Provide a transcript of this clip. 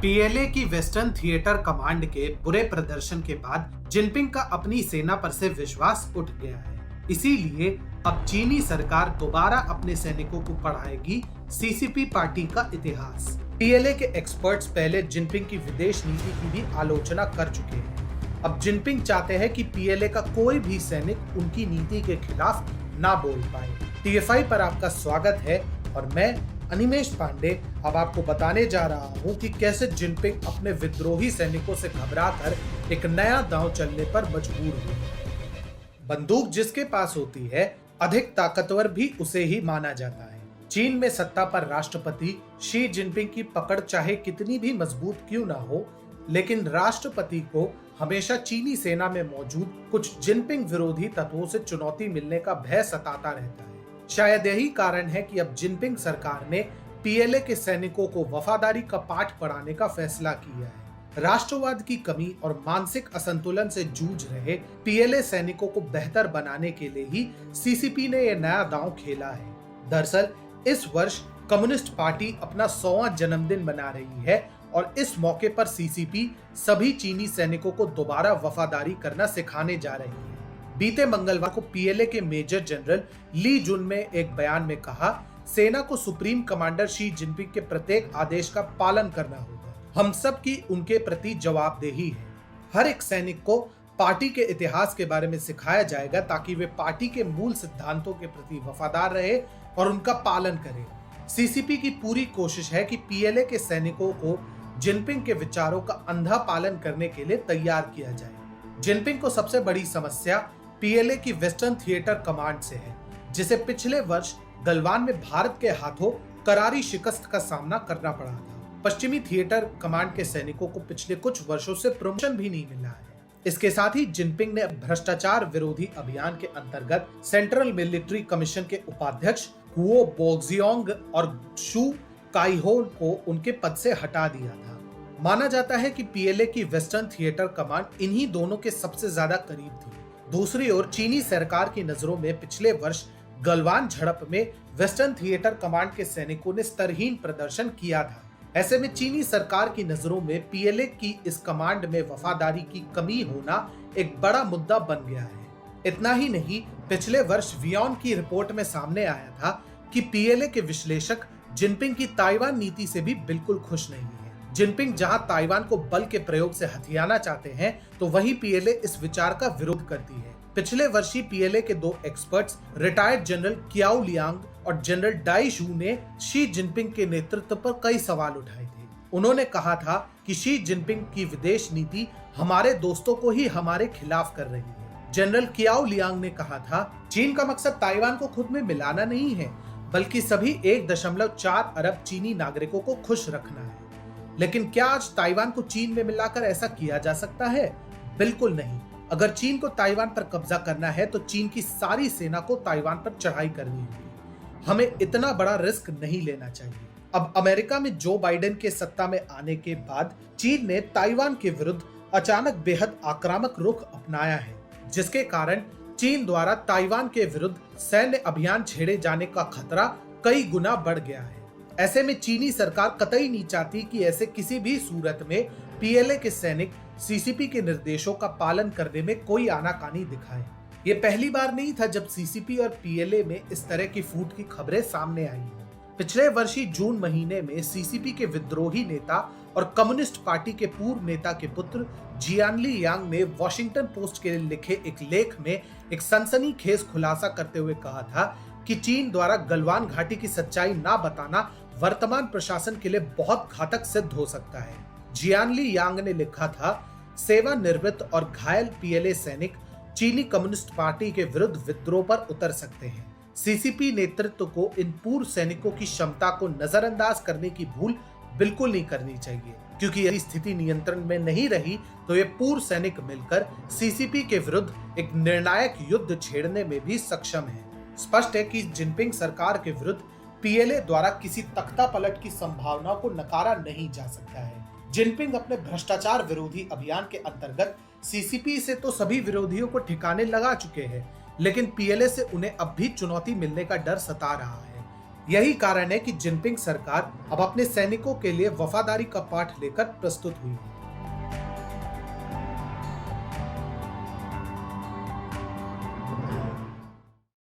PLA की western theatre command के बुरे प्रदर्शन के बाद जिनपिंग का अपनी सेना पर से विश्वास उठ गया है। इसीलिए अब चीनी सरकार दोबारा अपने सैनिकों को पढ़ाएगी सीसीपी पार्टी का इतिहास। पीएलए के एक्सपर्ट्स पहले जिनपिंग की विदेश नीति की भी आलोचना कर चुके हैं। अब जिनपिंग चाहते हैं कि पीएलए का कोई भी सैनिक उनकी नीति के खिलाफ ना बोल पाए। टीएफआई पर आपका स्वागत है और मैं अनिमेश पांडे अब आपको बताने जा रहा हूं कि कैसे जिनपिंग अपने विद्रोही सैनिकों से घबराकर एक नया दांव चलने पर मजबूर हुए। बंदूक जिसके पास होती है अधिक ताकतवर भी उसे ही माना जाता है। चीन में सत्ता पर राष्ट्रपति शी जिनपिंग की पकड़ चाहे कितनी भी मजबूत क्यों ना हो, लेकिन राष्ट्रपति को हमेशा चीनी सेना में मौजूद कुछ जिनपिंग विरोधी तत्वों से चुनौती मिलने का भय सताता रहता है। शायद यही कारण है कि अब जिनपिंग सरकार ने पीएलए के सैनिकों को वफादारी का पाठ पढ़ाने का फैसला किया है। राष्ट्रवाद की कमी और मानसिक असंतुलन से जूझ रहे पीएलए सैनिकों को बेहतर बनाने के लिए ही सीसीपी ने यह नया दांव खेला है। दरअसल इस वर्ष कम्युनिस्ट पार्टी अपना 100वां जन्मदिन मना रही है और इस मौके पर सीसीपी सभी चीनी सैनिकों को दोबारा वफादारी करना सिखाने जा रही है। बीते मंगलवार को पीएलए के मेजर जनरल ली जुन में एक बयान में कहा, सेना को सुप्रीम कमांडर शी जिनपिंग के प्रत्येक आदेश का पालन करना होगा। हम सब की उनके प्रति जवाबदेही है। हर एक सैनिक को पार्टी के इतिहास के बारे में सिखाया जाएगा ताकि वे पार्टी के मूल सिद्धांतों के प्रति वफादार रहे और उनका पालन करें। सीसीपी की पूरी कोशिश है कि पीएलए के सैनिकों को जिनपिंग के विचारों का अंधा पालन करने के लिए तैयार किया जाए। जिनपिंग को सबसे बड़ी समस्या पीएलए की वेस्टर्न थिएटर कमांड से है, जिसे पिछले वर्ष गलवान में भारत के हाथों करारी शिकस्त का सामना करना पड़ा था। पश्चिमी थिएटर कमांड के सैनिकों को पिछले कुछ वर्षों से प्रमोशन भी नहीं मिला है। इसके साथ ही जिनपिंग ने भ्रष्टाचार विरोधी अभियान के अंतर्गत सेंट्रल मिलिट्री कमीशन के उपाध्यक्ष हुओ बोक्जियोंग और शू काइहो को उनके पद से हटा दिया था। माना जाता है कि पीएलए की वेस्टर्न थिएटर कमांड इन्हीं दोनों के सबसे ज्यादा करीब थी। दूसरी ओर चीनी सरकार की नजरों में पिछले वर्ष गलवान झड़प में वेस्टर्न थिएटर कमांड के सैनिकों ने स्तरहीन प्रदर्शन किया था। ऐसे में चीनी सरकार की नजरों में पीएलए की इस कमांड में वफादारी की कमी होना एक बड़ा मुद्दा बन गया है। इतना ही नहीं, पिछले वर्ष वियॉन की रिपोर्ट में सामने आया था कि पीएलए के विश्लेषक जिनपिंग की ताइवान नीति से भी बिल्कुल खुश नहीं है। जिनपिंग जहां ताइवान को बल के प्रयोग से हथियाना चाहते हैं, तो वहीं पीएलए इस विचार का विरोध करती है। पिछले वर्ष ही पीएलए के दो experts retired general Kyaw Liang और जनरल डाई शू ने शी जिनपिंग के नेतृत्व पर कई सवाल उठाए थे। उन्होंने कहा था कि शी जिनपिंग की विदेश नीति हमारे दोस्तों को ही हमारे खिलाफ कर रही है। जनरल क्याओ लियांग ने कहा था, चीन का मकसद ताइवान को खुद में मिलाना नहीं है, बल्कि सभी 1.4 अरब चीनी नागरिकों को खुश रखना है। लेकिन क्या आज ताइवान को चीन में मिलाकर ऐसा किया जा सकता है? बिल्कुल नहीं। अगर चीन को ताइवान पर कब्जा करना है तो चीन की सारी सेना को ताइवान पर चढ़ाई करनी होगी। हमें इतना बड़ा रिस्क नहीं लेना चाहिए। अब अमेरिका में जो बाइडेन के सत्ता में आने के बाद चीन ने ताइवान के विरुद्ध अचानक बेहद आक्रामक रुख अपनाया है, जिसके कारण चीन द्वारा ताइवान के विरुद्ध सैन्य अभियान छेड़े जाने का खतरा कई गुना बढ़ गया है। ऐसे में चीनी सरकार कतई नहीं चाहती कि ऐसे किसी भी सूरत में पीएलए के सैनिक सीसीपी के निर्देशों का पालन करने में कोई आनाकानी दिखाए। ये पहली बार नहीं था जब सीसीपी और पीएलए में इस तरह की फूट की खबरें सामने आई हैं। पिछले वर्ष ही जून महीने में सीसीपी के विद्रोही नेता और कम्युनिस्ट पार्टी के पूर्व नेता के पुत्र जियानली यांग ने वॉशिंगटन पोस्ट के लिए लिखे एक लेख में एक सनसनीखेज खुलासा करते हुए कहा था कि चीन द्वारा गलवान घाटी की सच्चाई ना बताना वर्तमान प्रशासन के लिए बहुत घातक सिद्ध हो सकता है। जियानली यांग ने लिखा था, सेवानिवृत्त और घायल पीएलए सैनिक चीनी कम्युनिस्ट पार्टी के विरुद्ध विद्रोह पर उतर सकते हैं। सीसीपी नेतृत्व को इन पूर्व सैनिकों की क्षमता को नजरअंदाज करने की भूल बिल्कुल नहीं करनी चाहिए, क्योंकि यदि स्थिति नियंत्रण में नहीं रही तो ये पूर्व सैनिक मिलकर सीसीपी के विरुद्ध एक निर्णायक युद्ध छेड़ने में भी सक्षम है। स्पष्ट है कि जिनपिंग सरकार के विरुद्ध पीएलए द्वारा किसी तख्ता पलट की संभावना को नकारा नहीं जा सकता है। जिनपिंग अपने भ्रष्टाचार विरोधी अभियान के अंतर्गत सीसीपी से तो सभी विरोधियों को ठिकाने लगा चुके हैं, लेकिन पीएलए से उन्हें अब भी चुनौती मिलने का डर सता रहा है। यही कारण है कि जिनपिंग सरकार अब अपने सैनिकों के लिए वफादारी का पाठ लेकर प्रस्तुत हुई है।